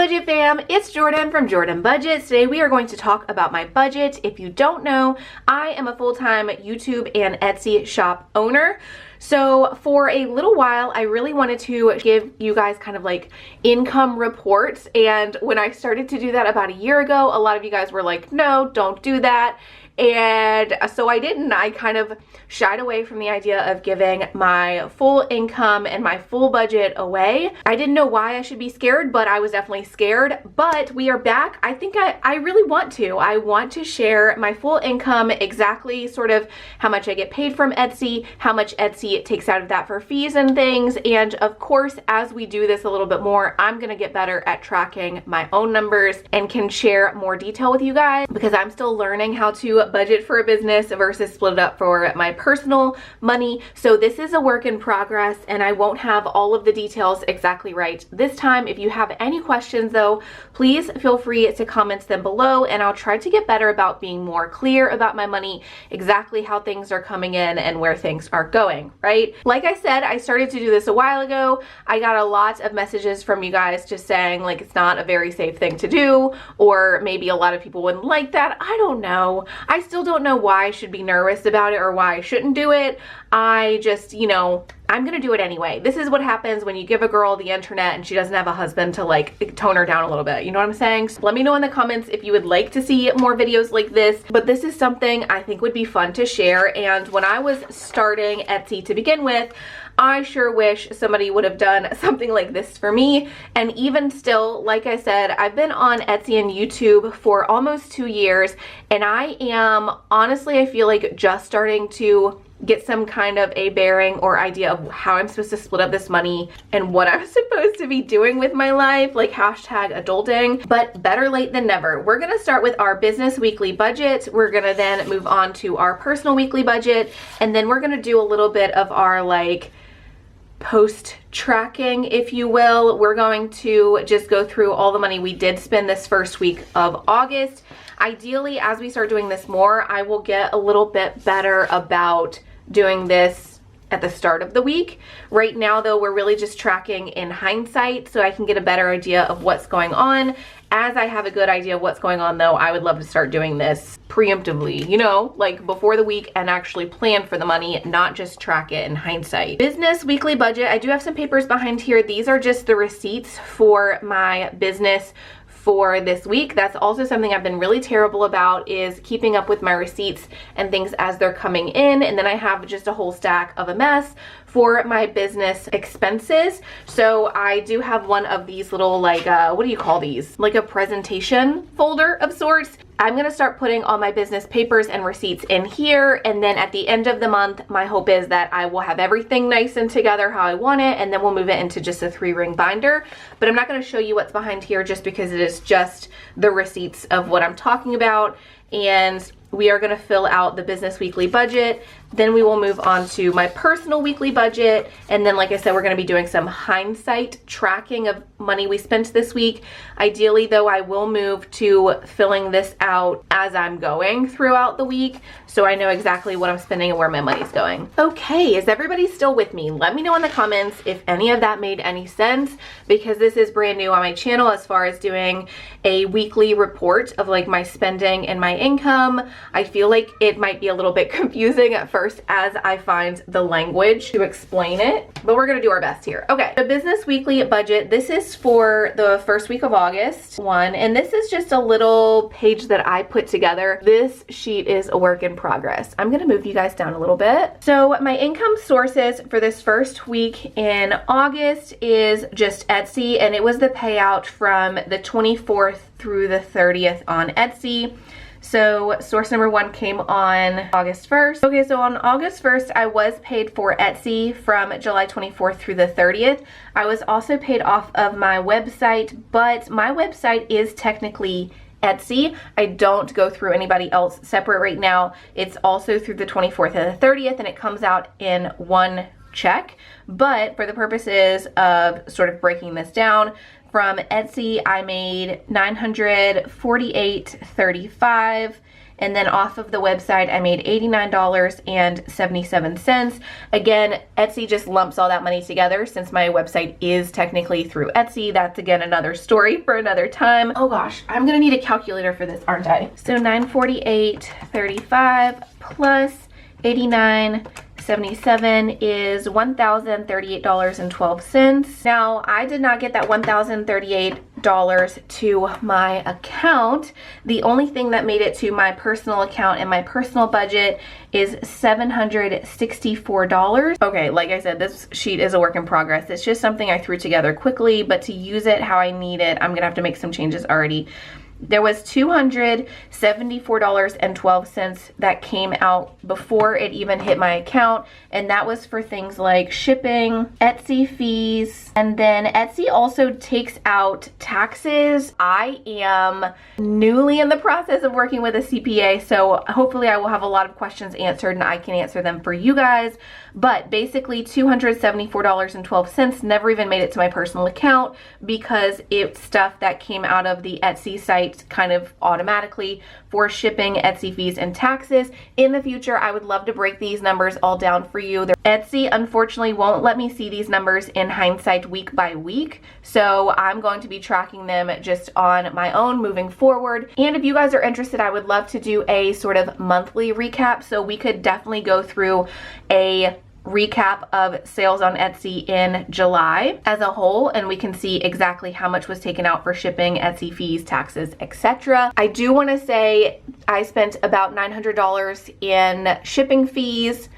Budget fam, it's Jordan from Jordan Budgets. Today we are going to talk about my budget. If you don't know, I am a full-time YouTube and Etsy shop owner. So for a little while, I really wanted to give you guys kind of like income reports. And when I started to do that about a year ago, a lot of you guys were like, no, don't do that. And so I didn't. I kind of shied away from the idea of giving my full income and my full budget away. I didn't know why I should be scared, but I was definitely scared. But we are back. I think I really want to. I want to share my full income, exactly sort of how much I get paid from Etsy, how much Etsy takes out of that for fees and things. And of course, as we do this a little bit more, I'm gonna get better at tracking my own numbers and can share more detail with you guys because I'm still learning how to budget for a business versus split it up for my personal money. So this is a work in progress and I won't have all of the details exactly right this time. If you have any questions though, please feel free to comment them below and I'll try to get better about being more clear about my money, exactly how things are coming in and where things are going, right? Like I said, I started to do this a while ago. I got a lot of messages from you guys just saying like it's not a very safe thing to do, or maybe a lot of people wouldn't like that. I don't know. I still don't know why I should be nervous about it or why I shouldn't do it. I just, I'm gonna do it anyway. This is what happens when you give a girl the internet and she doesn't have a husband to like tone her down a little bit. You know what I'm saying? So let me know in the comments if you would like to see more videos like this, but this is something I think would be fun to share. And when I was starting Etsy to begin with, I sure wish somebody would have done something like this for me. And even still, like I said, I've been on Etsy and YouTube for almost 2 years, and I am honestly, I feel like just starting to get some kind of a bearing or idea of how I'm supposed to split up this money and what I'm supposed to be doing with my life, like hashtag adulting, but better late than never. We're gonna start with our business weekly budget. We're gonna then move on to our personal weekly budget, and then we're gonna do a little bit of our like post tracking, if you will. We're going to just go through all the money we did spend this first week of August. Ideally, as we start doing this more, I will get a little bit better about doing this at the start of the week. Right now though, we're really just tracking in hindsight so I can get a better idea of what's going on. As I have a good idea of what's going on though, I would love to start doing this preemptively, like before the week, and actually plan for the money, not just track it in hindsight. Business weekly budget, I do have some papers behind here. These are just the receipts for my business for this week. That's also something I've been really terrible about, is keeping up with my receipts and things as they're coming in. And then I have just a whole stack of a mess for my business expenses. So I do have one of these little like, what do you call these? Like a presentation folder of sorts. I'm gonna start putting all my business papers and receipts in here, and then at the end of the month, my hope is that I will have everything nice and together how I want it, and then we'll move it into just a 3-ring binder. But I'm not gonna show you what's behind here just because it is just the receipts of what I'm talking about. And we are gonna fill out the business weekly budget. Then we will move on to my personal weekly budget. And then, like I said, we're gonna be doing some hindsight tracking of money we spent this week. Ideally though, I will move to filling this out as I'm going throughout the week, so I know exactly what I'm spending and where my money's going. Okay, is everybody still with me? Let me know in the comments if any of that made any sense, because this is brand new on my channel as far as doing a weekly report of like my spending and my income. I feel like it might be a little bit confusing at first as I find the language to explain it, but we're gonna do our best here. Okay, the business weekly budget, this is for the first week of August 1, and this is just a little page that I put together. This sheet is a work in progress. I'm gonna move you guys down a little bit. So my income sources for this first week in August is just Etsy, and it was the payout from the 24th through the 30th on Etsy. So source number 1 came on August 1st. Okay, so on August 1st, I was paid for Etsy from July 24th through the 30th. I was also paid off of my website, but my website is technically Etsy. I don't go through anybody else separate right now. It's also through the 24th and the 30th, and it comes out in one check. But for the purposes of sort of breaking this down, from Etsy, I made $948.35, and then off of the website I made $89.77. Again, Etsy just lumps all that money together since my website is technically through Etsy. That's again another story for another time. Oh gosh, I'm gonna need a calculator for this, aren't I? So 948.35 plus 89.77 is $1,038.12. Now, I did not get that $1,038 to my account. The only thing that made it to my personal account and my personal budget is $764. Okay, like I said, this sheet is a work in progress. It's just something I threw together quickly, but to use it how I need it, I'm gonna have to make some changes already. There was $274.12 that came out before it even hit my account, and that was for things like shipping, Etsy fees, and then Etsy also takes out taxes. I am newly in the process of working with a CPA, so hopefully I will have a lot of questions answered and I can answer them for you guys. But basically $274.12 never even made it to my personal account because it's stuff that came out of the Etsy site kind of automatically for shipping, Etsy fees, and taxes. In the future, I would love to break these numbers all down for you. Etsy unfortunately won't let me see these numbers in hindsight week by week, so I'm going to be tracking them just on my own moving forward. And if you guys are interested, I would love to do a sort of monthly recap, so we could definitely go through a recap of sales on Etsy in July as a whole, and we can see exactly how much was taken out for shipping, Etsy fees, taxes, etc. I do want to say I spent about $900 in shipping fees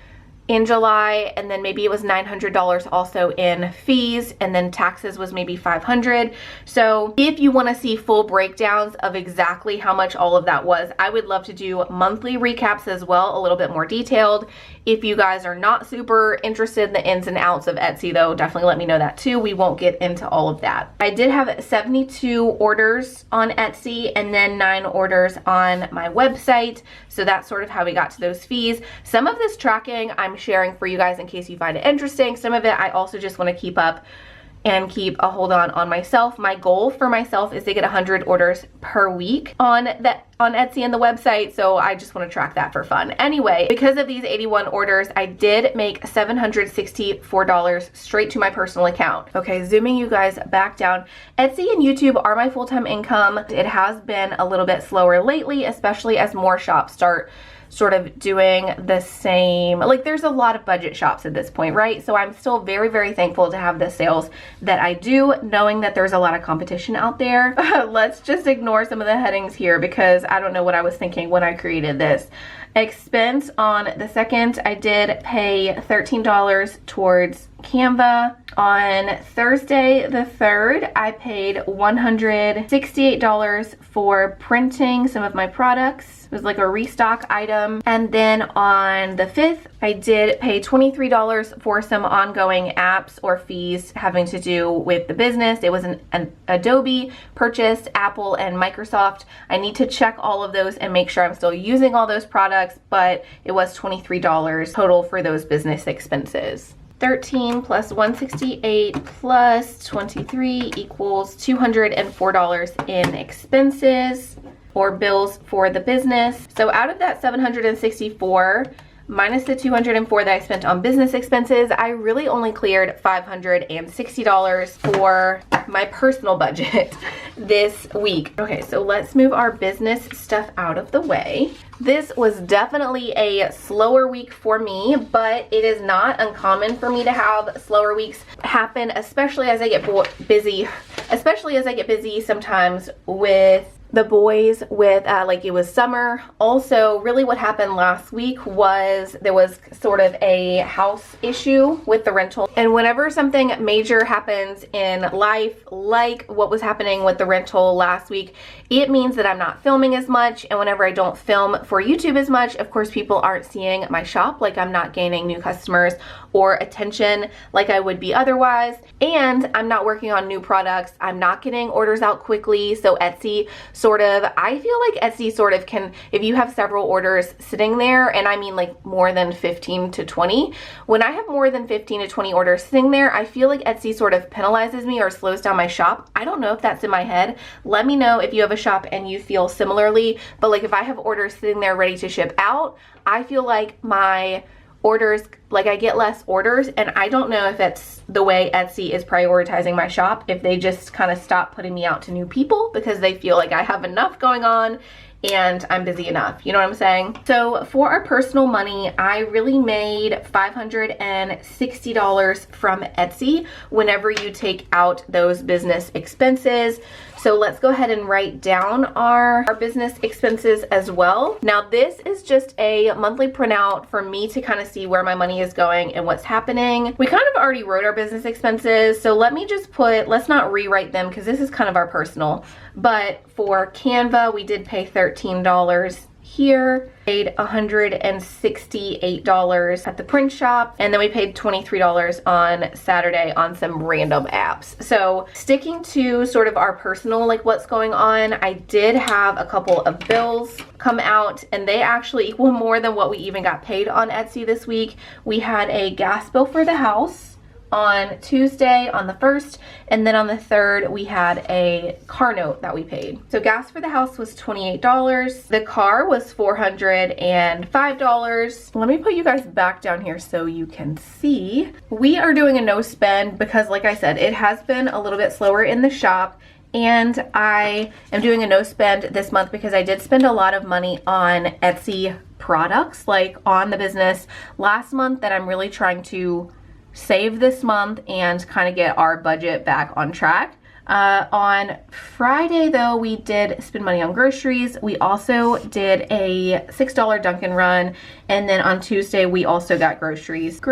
in July, and then maybe it was $900 also in fees, and then taxes was maybe $500. So if you want to see full breakdowns of exactly how much all of that was, I would love to do monthly recaps as well, a little bit more detailed. If you guys are not super interested in the ins and outs of Etsy though, definitely let me know that too. We won't get into all of that. I did have 72 orders on Etsy and then 9 orders on my website. So that's sort of how we got to those fees. Some of this tracking I'm sharing for you guys in case you find it interesting. Some of it I also just want to keep up and keep a hold on myself. My goal for myself is to get 100 orders per week on Etsy and the website, so I just want to track that for fun. Anyway, because of these 81 orders, I did make $764 straight to my personal account. Okay, zooming you guys back down. Etsy and YouTube are my full-time income. It has been a little bit slower lately, especially as more shops start sort of doing the same. Like, there's a lot of budget shops at this point, right? So I'm still very, very thankful to have the sales that I do, knowing that there's a lot of competition out there. Let's just ignore some of the headings here because I don't know what I was thinking when I created this. Expense on the 2nd, I did pay $13 towards Canva. On Thursday the 3rd, I paid $168 for printing some of my products. It was like a restock item. And then on the 5th, I did pay $23 for some ongoing apps or fees having to do with the business. It was an Adobe purchase, Apple and Microsoft. I need to check all of those and make sure I'm still using all those products, but it was $23 total for those business expenses. 13 plus 168 plus 23 equals $204 in expenses or bills for the business. So out of that 764 minus the 204 that I spent on business expenses, I really only cleared $560 for my personal budget this week. Okay, so let's move our business stuff out of the way. This was definitely a slower week for me, but it is not uncommon for me to have slower weeks happen, especially as I get busy sometimes with the boys with like it was summer. Also, really what happened last week was there was sort of a house issue with the rental, and whenever something major happens in life, like what was happening with the rental last week, it means that I'm not filming as much, and whenever I don't film for YouTube as much, of course people aren't seeing my shop, like I'm not gaining new customers or attention like I would be otherwise. And I'm not working on new products. I'm not getting orders out quickly. So Etsy sort of, I feel like Etsy sort of can, if you have several orders sitting there, and I mean like more than 15 to 20, when I have more than 15 to 20 orders sitting there, I feel like Etsy sort of penalizes me or slows down my shop. I don't know if that's in my head. Let me know if you have a shop and you feel similarly, but like if I have orders sitting there ready to ship out, I feel like my orders, like I get less orders, and I don't know if it's the way Etsy is prioritizing my shop, if they just kind of stop putting me out to new people because they feel like I have enough going on and I'm busy enough, you know what I'm saying? So for our personal money, I really made $560 from Etsy whenever you take out those business expenses. So let's go ahead and write down our business expenses as well. Now this is just a monthly printout for me to kind of see where my money is going and what's happening. We kind of already wrote our business expenses, so let me just put, let's not rewrite them because this is kind of our personal. But for Canva, we did pay $13 here, paid $168 at the print shop, and then we paid $23 on Saturday on some random apps. So sticking to sort of our personal, like what's going on, I did have a couple of bills come out and they actually equal more than what we even got paid on Etsy this week. We had a gas bill for the house on Tuesday on the 1st, and then on the 3rd we had a car note that we paid. So gas for the house was $28. The car was $405. Let me put you guys back down here so you can see. We are doing a no spend because like I said, it has been a little bit slower in the shop, and I am doing a no spend this month because I did spend a lot of money on Etsy products, like on the business last month, that I'm really trying to save this month and kind of get our budget back on track. On Friday though, we did spend money on groceries. We also did a $6 Dunkin' run, and then on Tuesday we also got groceries.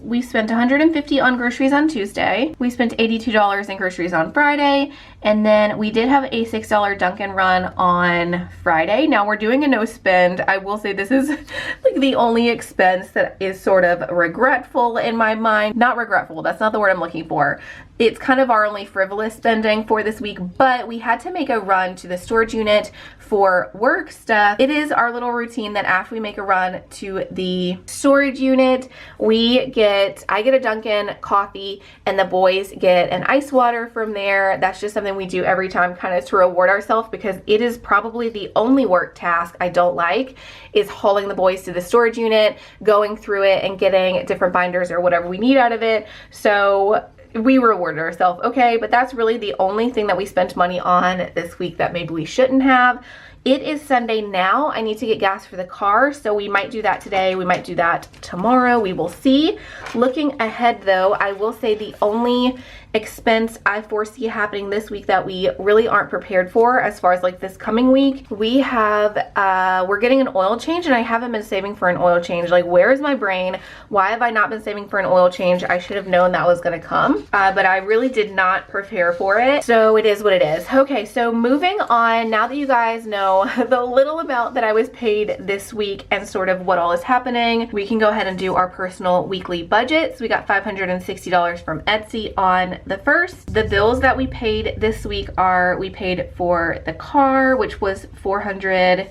We spent $150 on groceries on Tuesday. We spent $82 in groceries on Friday, and then we did have a $6 Dunkin' run on Friday. Now we're doing a no spend. I will say this is like the only expense that is sort of regretful in my mind. Not regretful, that's not the word I'm looking for. It's kind of our only frivolous spending for this week, but we had to make a run to the storage unit for work stuff. It is our little routine that after we make a run to the storage unit, I get a Dunkin' coffee and the boys get an ice water from there. That's just something we do every time, kind of to reward ourselves, because it is probably the only work task I don't like, is hauling the boys to the storage unit, going through it and getting different binders or whatever we need out of it. So we rewarded ourselves, okay? But that's really the only thing that we spent money on this week that maybe we shouldn't have. It is Sunday now. I need to get gas for the car, so we might do that today. We might do that tomorrow. We will see. Looking ahead though, I will say the only expense I foresee happening this week that we really aren't prepared for, as far as like this coming week, we have we're getting an oil change, and I haven't been saving for an oil change. Like, where is my brain? Why have I not been saving for an oil change? I should have known that was gonna come, but I really did not prepare for it, so it is what it is. Okay, so moving on, now that you guys know the little amount that I was paid this week and sort of what all is happening, we can go ahead and do our personal weekly budgets. We got $560 from Etsy on the 1st. The bills that we paid this week are, we paid for the car, which was $405.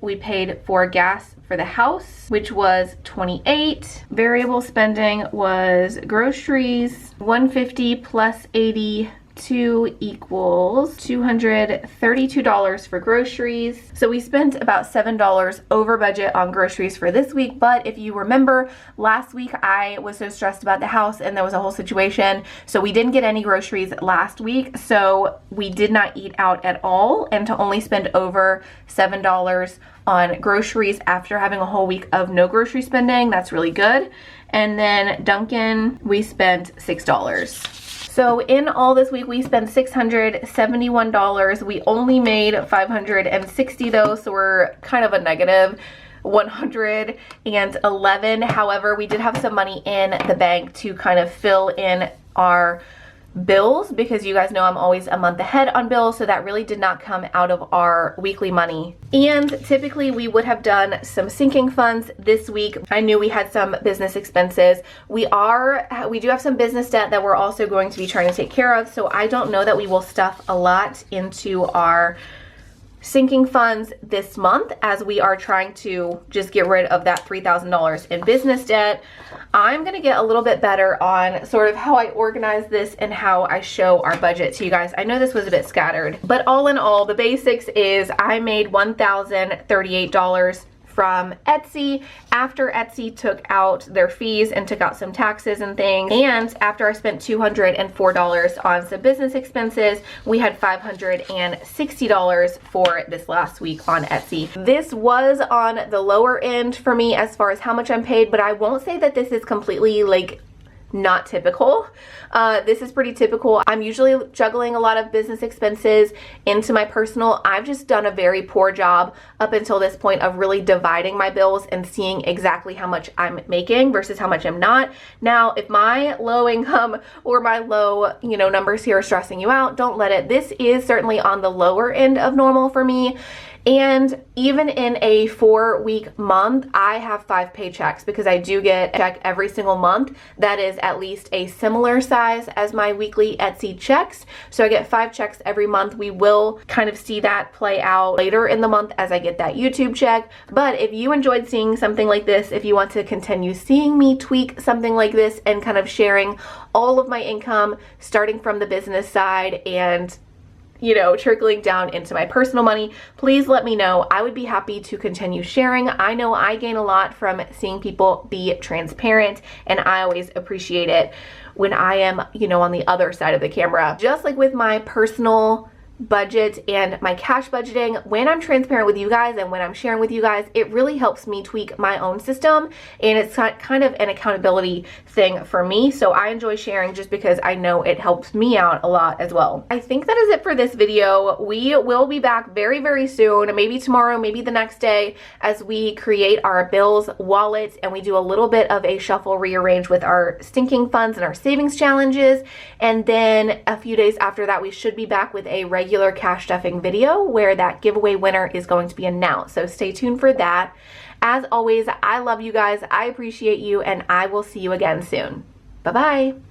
We paid for gas for the house, which was $28. Variable spending was groceries, $150 plus $82 equals $232 for groceries. So we spent about $7 over budget on groceries for this week. But if you remember, last week I was so stressed about the house and there was a whole situation, so we didn't get any groceries last week, so we did not eat out at all. And to only spend over $7 on groceries after having a whole week of no grocery spending, that's really good. And then Dunkin', we spent $6. So in all this week, we spent $671. We only made $560 though, so we're kind of a negative 111. However, we did have some money in the bank to kind of fill in our bills, because you guys know I'm always a month ahead on bills, so that really did not come out of our weekly money. And typically we would have done some sinking funds this week. I knew we had some business expenses. We do have some business debt that we're also going to be trying to take care of, so I don't know that we will stuff a lot into our sinking funds this month, as we are trying to just get rid of that $3,000 in business debt. I'm gonna get a little bit better on sort of how I organize this and how I show our budget to you guys. I know this was a bit scattered, but all in all, the basics is I made $1,038 from Etsy after Etsy took out their fees and took out some taxes and things. And after I spent $204 on some business expenses, we had $560 for this last week on Etsy. This was on the lower end for me as far as how much I'm paid, but I won't say that this is completely like not typical. This is pretty typical. I'm usually juggling a lot of business expenses into my personal. I've just done a very poor job up until this point of really dividing my bills and seeing exactly how much I'm making versus how much I'm not. Now, if my low income or my low, numbers here are stressing you out, don't let it. This is certainly on the lower end of normal for me. And even in a 4-week month, I have 5 paychecks because I do get a check every single month that is at least a similar size as my weekly Etsy checks. So I get 5 checks every month. We will kind of see that play out later in the month as I get that YouTube check. But if you enjoyed seeing something like this, if you want to continue seeing me tweak something like this and kind of sharing all of my income starting from the business side and trickling down into my personal money, please let me know. I would be happy to continue sharing. I know I gain a lot from seeing people be transparent, and I always appreciate it when I am, on the other side of the camera. Just like with my personal budget and my cash budgeting, when I'm transparent with you guys and when I'm sharing with you guys, it really helps me tweak my own system, and it's kind of an accountability thing for me. So I enjoy sharing just because I know it helps me out a lot as well. I think that is it for this video. We will be back very, very soon, maybe tomorrow, maybe the next day, as we create our bills wallet and we do a little bit of a shuffle rearrange with our sinking funds and our savings challenges. And then a few days after that, we should be back with a regular cash stuffing video where that giveaway winner is going to be announced. So stay tuned for that. As always, I love you guys. I appreciate you, and I will see you again soon. Bye-bye.